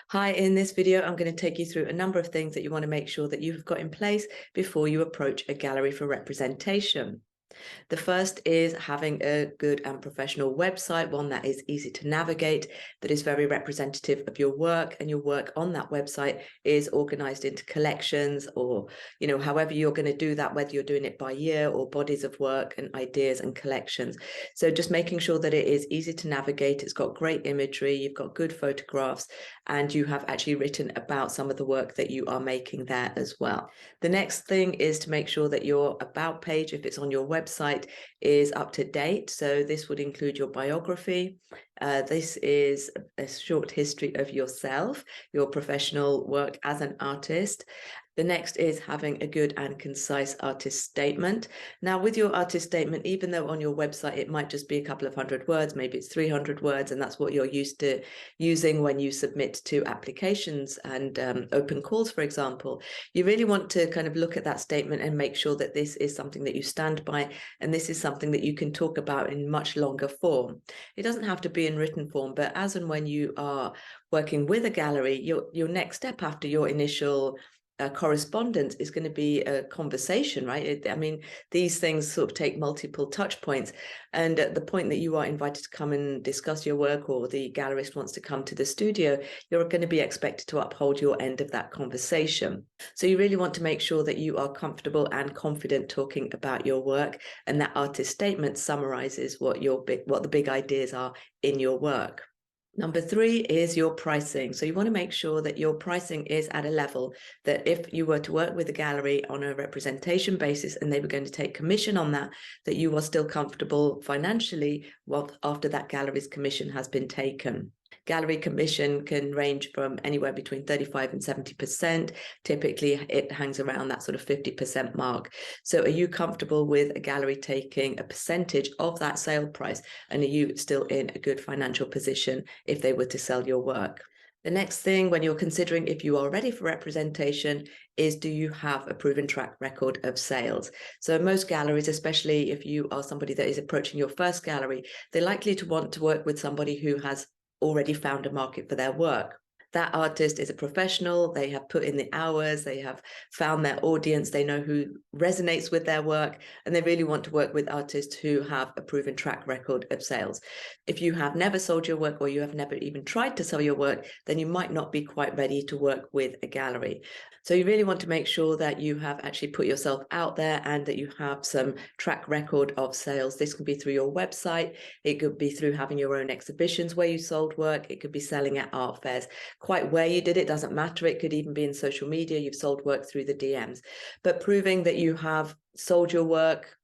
Hi, in this video, I'm going to take you through a number of things that you want to make sure that you've got in place before you approach a gallery for representation. The first is having a good and professional website, one that is easy to navigate, that is very representative of your work, and your work on that website is organized into collections or, however you're going to do that, whether you're doing it by year or bodies of work and ideas and collections. So just making sure that it is easy to navigate, it's got great imagery, you've got good photographs, and you have actually written about some of the work that you are making there as well. The next thing is to make sure that your about page, if it's on your website, is up to date. So this would include your biography. This is a short history of yourself, your professional work as an artist. The next is having a good and concise artist statement. Now, with your artist statement, even though on your website it might just be a couple of hundred words, maybe it's 300 words, and that's what you're used to using when you submit to applications and open calls, for example, you really want to kind of look at that statement and make sure that this is something that you stand by, and this is something that you can talk about in much longer form. It doesn't have to be in written form, but as and when you are working with a gallery, your next step after your initial correspondence is going to be a conversation, right? I mean, these things sort of take multiple touch points, and at the point that you are invited to come and discuss your work, or the gallerist wants to come to the studio, you're going to be expected to uphold your end of that conversation. So you really want to make sure that you are comfortable and confident talking about your work, and that artist statement summarizes what the big ideas are in your work. Number 3 is your pricing. So you want to make sure that your pricing is at a level that if you were to work with a gallery on a representation basis and they were going to take commission on that, that you are still comfortable financially after that gallery's commission has been taken. Gallery commission can range from anywhere between 35 and 70%. Typically, it hangs around that sort of 50% mark. So are you comfortable with a gallery taking a percentage of that sale price? And are you still in a good financial position if they were to sell your work? The next thing, when you're considering if you are ready for representation, is do you have a proven track record of sales? So most galleries, especially if you are somebody that is approaching your first gallery, they're likely to want to work with somebody who has already found a market for their work. That artist is a professional, they have put in the hours, they have found their audience, they know who resonates with their work, and they really want to work with artists who have a proven track record of sales. If you have never sold your work, or you have never even tried to sell your work, then you might not be quite ready to work with a gallery. So you really want to make sure that you have actually put yourself out there and that you have some track record of sales. This can be through your website, it could be through having your own exhibitions where you sold work, it could be selling at art fairs. Quite where you did it doesn't matter. It could even be in social media. You've sold work through the DMs, but proving that you have sold your work,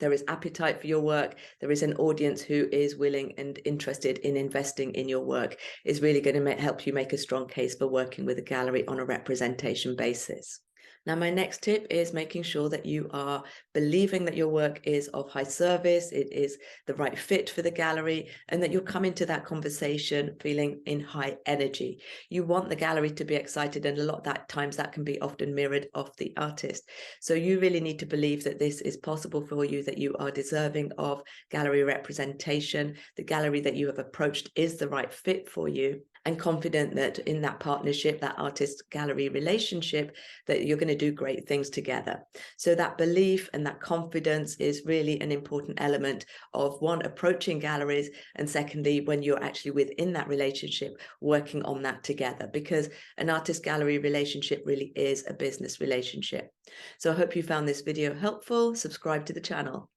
there is appetite for your work, there is an audience who is willing and interested in investing in your work, is really going to help you make a strong case for working with a gallery on a representation basis. Now, my next tip is making sure that you are believing that your work is of high service, it is the right fit for the gallery, and that you're coming to that conversation feeling in high energy. You want the gallery to be excited, and a lot of times that can be often mirrored off the artist. So you really need to believe that this is possible for you, that you are deserving of gallery representation, the gallery that you have approached is the right fit for you, and confident that in that partnership, that artist-gallery relationship, that you're going to do great things together. So that belief and that confidence is really an important element of, one, approaching galleries, and secondly, when you're actually within that relationship, working on that together, because an artist-gallery relationship really is a business relationship. So I hope you found this video helpful. Subscribe to the channel.